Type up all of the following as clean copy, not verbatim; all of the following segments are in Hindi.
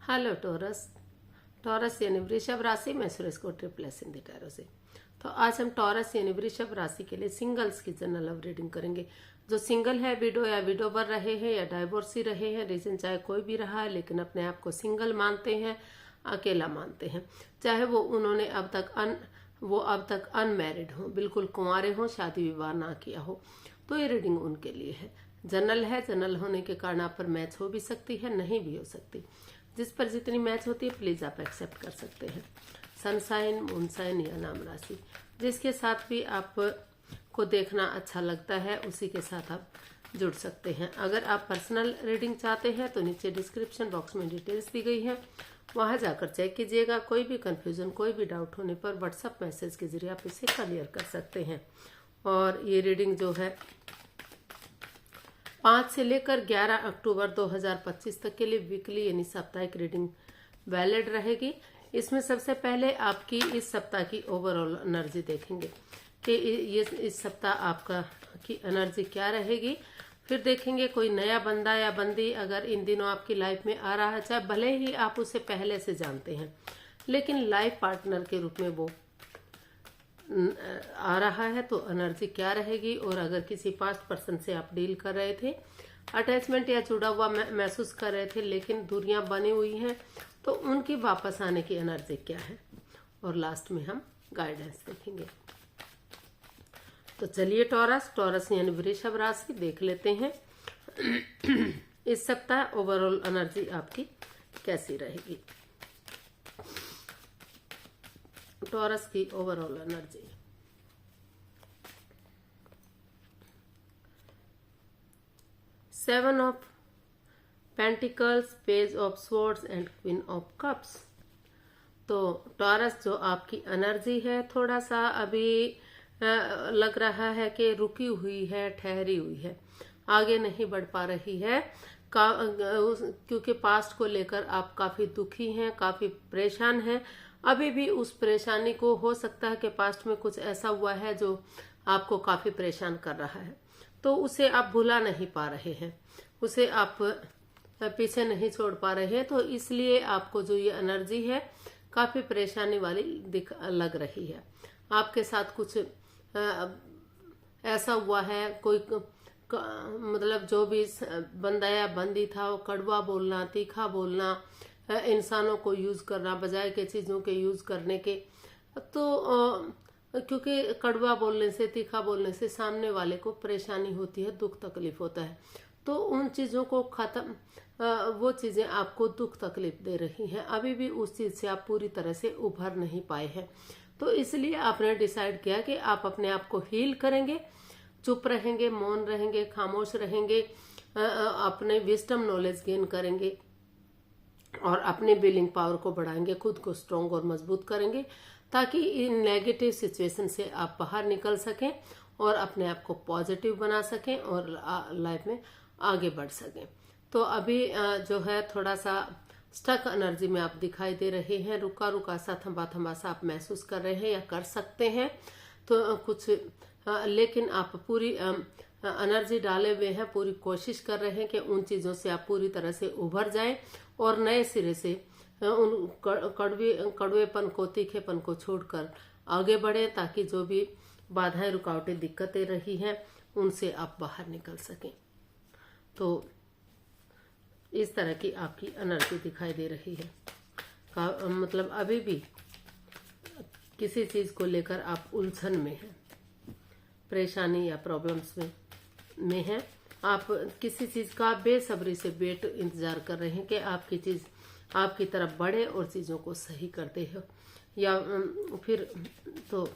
Hello taurus. टॉरस यानी वृषभ राशि में सुरेश को ट्रिप्लस इन द टैरो से। तो आज हम टॉरस यानी वृषभ राशि के लिए सिंगल्स की जनरल लव रीडिंग करेंगे। जो सिंगल है, विडो या विडोवर रहे हैं या डाइवोर्सी रहे हैं, रीजन चाहे कोई भी रहा है, लेकिन अपने आप को सिंगल मानते हैं, अकेला मानते हैं, चाहे वो अब तक अनमैरिड हो, बिल्कुल कुंवारे हो, शादी विवाह ना किया हो, तो ये रीडिंग उनके लिए है। जनरल है, जनरल होने के कारण आप पर मैच हो भी सकती है, नहीं भी हो सकती। जिस पर जितनी मैच होती है प्लीज आप एक्सेप्ट कर सकते हैं। सनसाइन, मूनसाइन या नाम राशि, जिसके साथ भी आप को देखना अच्छा लगता है उसी के साथ आप जुड़ सकते हैं। अगर आप पर्सनल रीडिंग चाहते हैं तो नीचे डिस्क्रिप्शन बॉक्स में डिटेल्स दी गई है, वहां जाकर चेक कीजिएगा। कोई भी कंफ्यूजन, कोई भी डाउट होने पर व्हाट्सएप मैसेज के जरिए आप इसे क्लियर कर सकते हैं। और ये रीडिंग जो है 5 से लेकर 11 अक्टूबर 2025 तक के लिए वीकली यानी साप्ताहिक रीडिंग वैलिड रहेगी। इसमें सबसे पहले आपकी इस सप्ताह की ओवरऑल एनर्जी देखेंगे कि ये इस सप्ताह आपका की एनर्जी क्या रहेगी। फिर देखेंगे कोई नया बंदा या बंदी अगर इन दिनों आपकी लाइफ में आ रहा है, चाहे भले ही आप उसे पहले से जानते हैं, लेकिन लाइफ पार्टनर के रूप में वो आ रहा है, तो एनर्जी क्या रहेगी। और अगर किसी पास्ट पर्सन से आप डील कर रहे थे, अटैचमेंट या जुड़ा हुआ महसूस कर रहे थे, लेकिन दूरियां बनी हुई हैं, तो उनकी वापस आने की एनर्जी क्या है। और लास्ट में हम गाइडेंस देखेंगे। तो चलिए टॉरस यानी वृषभ राशि देख लेते हैं इस सप्ताह ओवरऑल एनर्जी आपकी कैसी रहेगी। टॉरस की overall energy, seven of pentacles, page of swords and queen of cups. तो टॉरस जो आपकी एनर्जी है, थोड़ा सा अभी लग रहा है कि रुकी हुई है, ठहरी हुई है, आगे नहीं बढ़ पा रही है, क्योंकि पास्ट को लेकर आप काफी दुखी हैं, काफी परेशान हैं। अभी भी उस परेशानी को, हो सकता है कि पास्ट में कुछ ऐसा हुआ है जो आपको काफी परेशान कर रहा है, तो उसे आप भुला नहीं पा रहे हैं, उसे आप पीछे नहीं छोड़ पा रहे हैं। तो इसलिए आपको जो ये एनर्जी है काफी परेशानी वाली लग रही है। आपके साथ कुछ ऐसा हुआ है, कोई मतलब जो भी बंदा या बंदी था, वो कड़वा बोलना, तीखा बोलना, इंसानों को यूज करना बजाय के चीजों के यूज करने के। तो क्योंकि कड़वा बोलने से, तीखा बोलने से सामने वाले को परेशानी होती है, दुख तकलीफ होता है, तो उन चीजों को खत्म, वो चीजें आपको दुख तकलीफ दे रही हैं, अभी भी उस चीज से आप पूरी तरह से उभर नहीं पाए हैं। तो इसलिए आपने डिसाइड किया कि आप अपने आप को हील करेंगे, चुप रहेंगे, मौन रहेंगे, खामोश रहेंगे, अपने विजडम नॉलेज गेन करेंगे और अपने बिलिंग पावर को बढ़ाएंगे, खुद को स्ट्रॉन्ग और मजबूत करेंगे, ताकि इन नेगेटिव सिचुएशन से आप बाहर निकल सकें और अपने आप को पॉजिटिव बना सकें और लाइफ में आगे बढ़ सकें। तो अभी जो है थोड़ा सा स्टक एनर्जी में आप दिखाई दे रहे हैं, रुका रुका सा, थमा थमा सा आप महसूस कर रहे हैं या कर सकते हैं। तो कुछ लेकिन आप पूरी एनर्जी डाले हुए हैं, पूरी कोशिश कर रहे हैं कि उन चीजों से आप पूरी तरह से उभर जाएं और नए सिरे से उन कड़वेपन को, तीखेपन को छोड़कर आगे बढ़े, ताकि जो भी बाधाएं, रुकावटें, दिक्कतें रही हैं उनसे आप बाहर निकल सकें। तो इस तरह की आपकी एनर्जी दिखाई दे रही है। मतलब अभी भी किसी चीज को लेकर आप उलझन में हैं, परेशानी या प्रॉब्लम्स में हैं। आप किसी चीज का बेसब्री से इंतजार कर रहे हैं कि आपकी चीज आपकी तरफ बढ़े और चीजों को सही करते हो, या फिर तो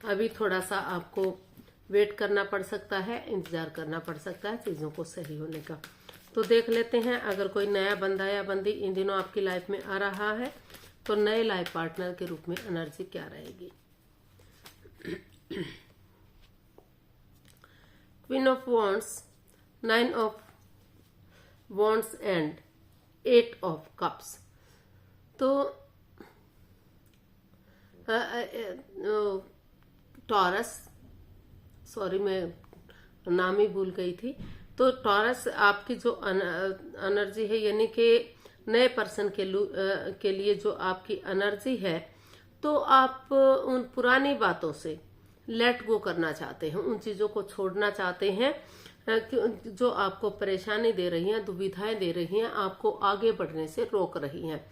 अभी थोड़ा सा आपको वेट करना पड़ सकता है, इंतजार करना पड़ सकता है चीजों को सही होने का। तो देख लेते हैं, अगर कोई नया बंदा या बंदी इन दिनों आपकी लाइफ में आ रहा है, तो नए लाइफ पार्टनर के रूप में एनर्जी क्या रहेगी। Queen of wands, 9 of wands and 8 of cups. तो टॉरस, सॉरी मैं नाम ही भूल गई थी, तो टॉरस आपकी जो एनर्जी है, यानी कि नए पर्सन के लिए जो आपकी एनर्जी है, तो आप उन पुरानी बातों से लेट गो करना चाहते हैं, उन चीजों को छोड़ना चाहते हैं जो आपको परेशानी दे रही हैं, दुविधाएं दे रही हैं, आपको आगे बढ़ने से रोक रही हैं।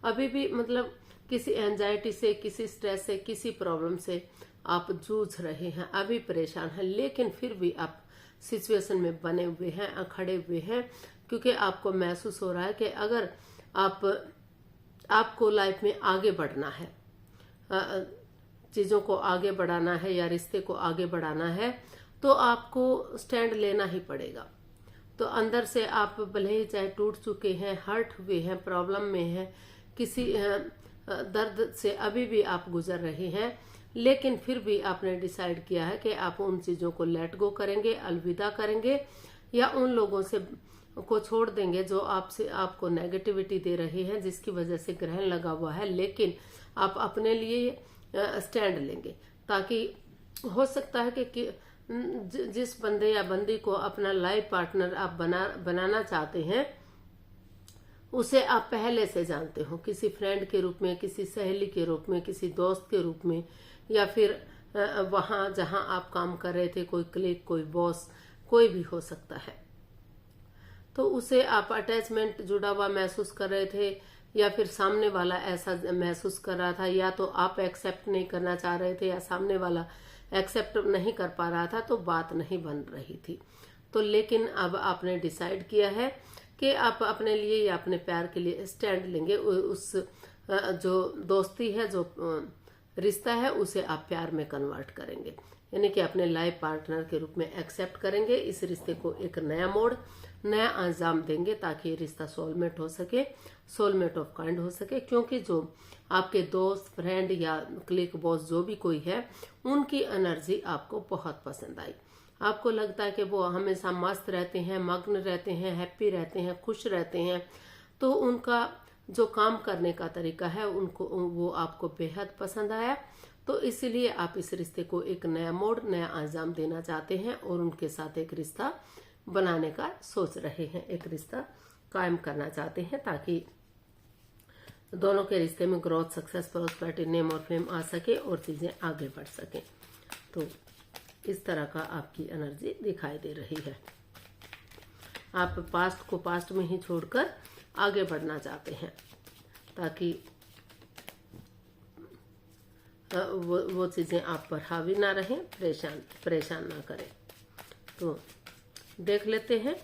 अभी भी मतलब किसी एंजाइटी से, किसी स्ट्रेस से, किसी प्रॉब्लम से आप जूझ रहे हैं, अभी परेशान हैं, लेकिन फिर भी आप सिचुएशन में बने हुए हैं, खड़े हुए हैं, क्योंकि आपको महसूस हो रहा है कि अगर आपको लाइफ में आगे बढ़ना है, चीजों को आगे बढ़ाना है या रिश्ते को आगे बढ़ाना है, तो आपको स्टैंड लेना ही पड़ेगा। तो अंदर से आप भले ही चाहे टूट चुके हैं, हर्ट हुए हैं, प्रॉब्लम में हैं, किसी दर्द से अभी भी आप गुजर रहे हैं, लेकिन फिर भी आपने डिसाइड किया है कि आप उन चीजों को लेट गो करेंगे, अलविदा करेंगे, या उन लोगों से को छोड़ देंगे जो आपको नेगेटिविटी दे रहे हैं, जिसकी वजह से ग्रहण लगा हुआ है। लेकिन आप अपने लिए स्टैंड लेंगे, ताकि हो सकता है कि जिस बंदे या बंदी को अपना लाइफ पार्टनर आप बनाना चाहते हैं, उसे आप पहले से जानते हो, किसी फ्रेंड के रूप में, किसी सहेली के रूप में, किसी दोस्त के रूप में, या फिर वहां जहां आप काम कर रहे थे, कोई क्लिक, कोई बॉस, कोई भी हो सकता है। तो उसे आप अटैचमेंट जुड़ा हुआ महसूस कर रहे थे, या फिर सामने वाला ऐसा महसूस कर रहा था, या तो आप एक्सेप्ट नहीं करना चाह रहे थे या सामने वाला एक्सेप्ट नहीं कर पा रहा था, तो बात नहीं बन रही थी। तो लेकिन अब आपने डिसाइड किया है कि आप अपने लिए या अपने प्यार के लिए स्टैंड लेंगे। उस जो दोस्ती है, जो रिश्ता है, उसे आप प्यार में कन्वर्ट करेंगे, यानी कि अपने लाइफ पार्टनर के रूप में एक्सेप्ट करेंगे। इस रिश्ते को एक नया मोड़, नया अंजाम देंगे, ताकि ये रिश्ता सोलमेट हो सके, सोलमेट ऑफ काइंड हो सके। क्योंकि जो आपके दोस्त, फ्रेंड या क्लिक बॉस जो भी कोई है, उनकी एनर्जी आपको बहुत पसंद आई। आपको लगता है कि वो हमेशा मस्त रहते हैं, मग्न रहते हैं, हैप्पी रहते हैं, खुश रहते हैं। तो उनका जो काम करने का तरीका है, वो आपको बेहद पसंद आया। तो इसीलिए आप इस रिश्ते को एक नया मोड़, नया अंजाम देना चाहते हैं, और उनके साथ एक रिश्ता बनाने का सोच रहे हैं, एक रिश्ता कायम करना चाहते हैं, ताकि दोनों के रिश्ते में ग्रोथ, सक्सेस, प्रॉस्पेरिटी, नेम और फेम आ सके और चीजें आगे बढ़ सके। तो इस तरह का आपकी एनर्जी दिखाई दे रही है। आप पास्ट को पास्ट में ही छोड़कर आगे बढ़ना चाहते हैं, ताकि वो चीजें आप पर हावी ना रहें, परेशान ना करें। तो देख लेते हैं,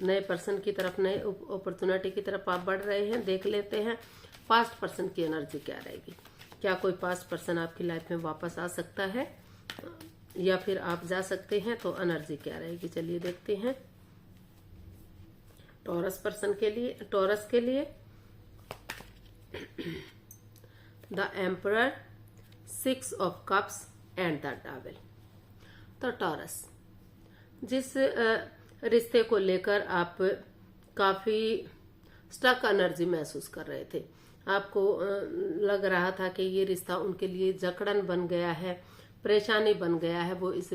नए पर्सन की तरफ, नए अपॉर्चुनिटी की तरफ आप बढ़ रहे हैं। देख लेते हैं पास्ट पर्सन की एनर्जी क्या रहेगी। क्या कोई पास्ट पर्सन आपकी लाइफ में वापस आ सकता है, या फिर आप जा सकते हैं? तो एनर्जी क्या रहेगी, चलिए देखते हैं। टॉरस पर्सन के लिए, टॉरस के लिए the emperor, 6 of cups and the devil. तो टॉरस, जिस रिश्ते को लेकर आप काफी स्टक एनर्जी महसूस कर रहे थे, आपको लग रहा था कि ये रिश्ता उनके लिए जकड़न बन गया है, परेशानी बन गया है। वो इस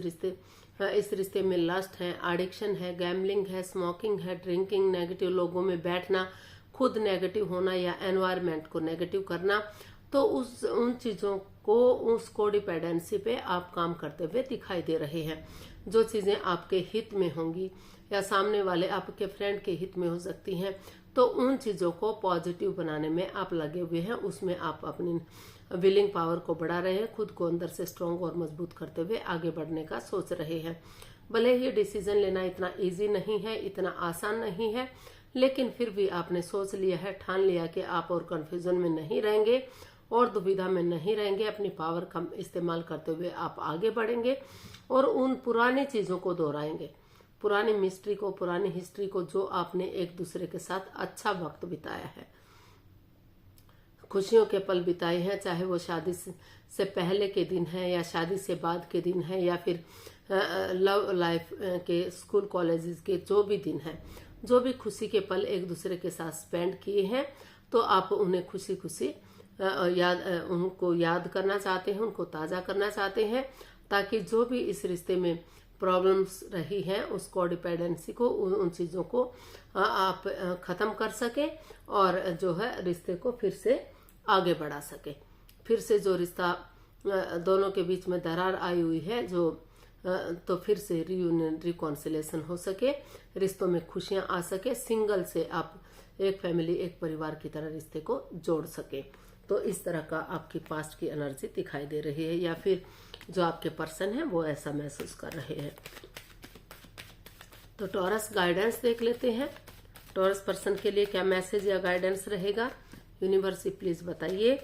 रिश्ते में लस्ट है, एडिक्शन है, गैम्बलिंग है, स्मोकिंग है, ड्रिंकिंग, नेगेटिव लोगों में बैठना, खुद नेगेटिव होना या एनवायरनमेंट को नेगेटिव करना। तो उन चीजों को, उस कोडिपेंडेंसी पे आप काम करते हुए दिखाई दे रहे हैं। जो चीजें आपके हित में होंगी या सामने वाले आपके फ्रेंड के हित में हो सकती हैं, तो उन चीजों को पॉजिटिव बनाने में आप लगे हुए हैं। उसमें आप अपनी विलिंग पावर को बढ़ा रहे हैं, खुद को अंदर से स्ट्रांग और मजबूत करते हुए आगे बढ़ने का सोच रहे हैं। भले ही डिसीजन लेना इतना इजी नहीं है, इतना आसान नहीं है, लेकिन फिर भी आपने सोच लिया है, ठान लिया कि आप और कंफ्यूजन में नहीं रहेंगे और दुविधा में नहीं रहेंगे। अपनी पावर का इस्तेमाल करते हुए आप आगे बढ़ेंगे और उन पुरानी चीजों को दोहराएंगे, पुरानी मिस्ट्री को, पुरानी हिस्ट्री को, जो आपने एक दूसरे के साथ अच्छा वक्त बिताया है, खुशियों के पल बिताए हैं, चाहे वो शादी से पहले के दिन है या शादी से बाद के दिन है या फिर लव लाइफ के, स्कूल कॉलेजेस के जो भी दिन है, जो भी खुशी के पल एक दूसरे के साथ स्पेंड किए हैं, तो आप उन्हें खुशी खुशी उनको याद करना चाहते हैं, उनको ताजा करना चाहते हैं, ताकि जो भी इस रिश्ते में प्रॉब्लम्स रही हैं उसको, डिपेंडेंसी को, उन चीज़ों को आप ख़त्म कर सके और जो है रिश्ते को फिर से आगे बढ़ा सके। फिर से जो रिश्ता दोनों के बीच में दरार आई हुई है जो तो फिर से रीयूनियन, रिकॉन्सिलेशन हो सके, रिश्तों में खुशियां आ सके, सिंगल से आप एक फैमिली, एक परिवार की तरह रिश्ते को जोड़ सके। तो इस तरह का आपकी पास्ट की एनर्जी दिखाई दे रही है, या फिर जो आपके पर्सन है वो ऐसा महसूस कर रहे हैं। तो टॉरस गाइडेंस देख लेते हैं। टॉरस पर्सन के लिए क्या मैसेज या गाइडेंस रहेगा? यूनिवर्स प्लीज बताइए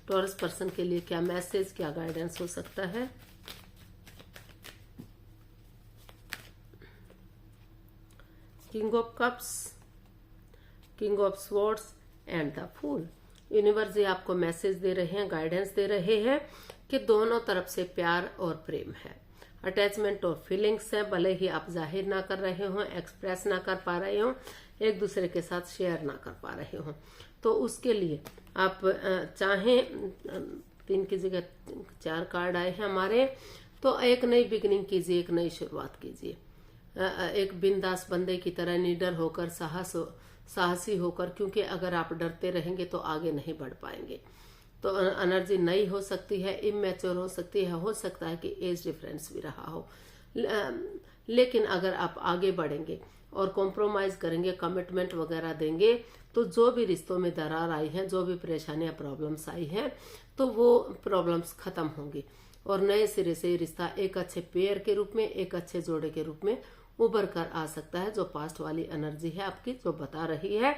टॉरस पर्सन के लिए क्या मैसेज, क्या गाइडेंस हो सकता है? King of cups, king of swords and the fool. Universe ये आपको मैसेज दे रहे हैं, गाइडेंस दे रहे हैं कि दोनों तरफ से प्यार और प्रेम है, अटैचमेंट और फीलिंग्स है। भले ही आप जाहिर ना कर रहे हो, एक्सप्रेस ना कर पा रहे हो, एक दूसरे के साथ शेयर ना कर पा रहे हो, तो उसके लिए आप चाहें 3 की जगह 4 कार्ड आए हैं हमारे, तो एक नई बिगिनिंग कीजिए, एक नई शुरुआत कीजिए, एक बिंदास बंदे की तरह निडर होकर, साहसी होकर, क्योंकि अगर आप डरते रहेंगे तो आगे नहीं बढ़ पाएंगे। तो एनर्जी नई हो सकती है, इमेच्योर हो सकती है, हो सकता है कि एज डिफरेंस भी रहा हो, लेकिन अगर आप आगे बढ़ेंगे और कॉम्प्रोमाइज करेंगे, कमिटमेंट वगैरह देंगे, तो जो भी रिश्तों में दरार आई है, जो भी परेशानियां, प्रॉब्लम्स आई हैं, तो वो प्रॉब्लम्स खत्म होंगी और नए सिरे से रिश्ता एक अच्छे पेयर के रूप में, एक अच्छे जोड़े के रूप में उभर कर आ सकता है। जो पास्ट वाली एनर्जी है आपकी जो बता रही है,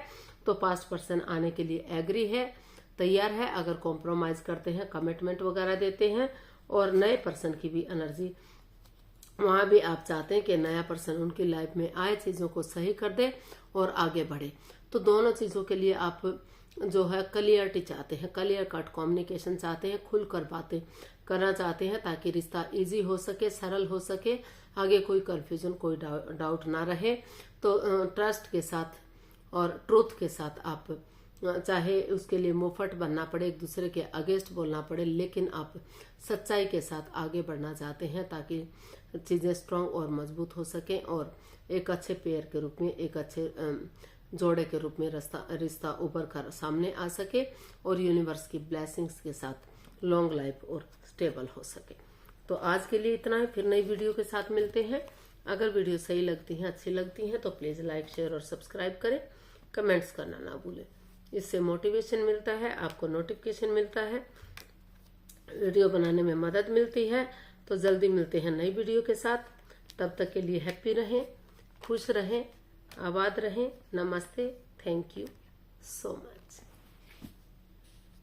तो पास्ट पर्सन आने के लिए एग्री है, तैयार है। अगर कॉम्प्रोमाइज करते हैं, कमिटमेंट वगैरह देते हैं, और नए पर्सन की भी एनर्जी, वहां भी आप चाहते हैं कि नया पर्सन उनकी लाइफ में आए, चीजों को सही कर दे और आगे बढ़े। तो दोनों चीजों के लिए आप जो है क्लियरिटी चाहते हैं, क्लियर कट कम्युनिकेशन चाहते हैं, खुलकर बातें करना चाहते हैं ताकि रिश्ता इजी हो सके, सरल हो सके, आगे कोई कंफ्यूजन, कोई डाउट ना रहे। तो ट्रस्ट के साथ और ट्रूथ के साथ आप, चाहे उसके लिए मुंहफट बनना पड़े, एक दूसरे के अगेंस्ट बोलना पड़े, लेकिन आप सच्चाई के साथ आगे बढ़ना चाहते हैं ताकि चीजें स्ट्रांग और मजबूत हो सके और एक अच्छे पेयर के रूप में, एक अच्छे जोड़े के रूप में रिश्ता उभर कर सामने आ सके और यूनिवर्स की ब्लेसिंग्स के साथ लॉन्ग लाइफ और स्टेबल हो सके। तो आज के लिए इतना ही, फिर नई वीडियो के साथ मिलते हैं। अगर वीडियो सही लगती हैं, अच्छी लगती हैं, तो प्लीज लाइक, शेयर और सब्सक्राइब करें, कमेंट्स करना ना भूलें। इससे मोटिवेशन मिलता है, आपको नोटिफिकेशन मिलता है, वीडियो बनाने में मदद मिलती है। तो जल्दी मिलते हैं नई वीडियो के साथ, तब तक के लिए हैप्पी रहें, खुश रहें, आबाद रहें। नमस्ते, थैंक यू सो मच।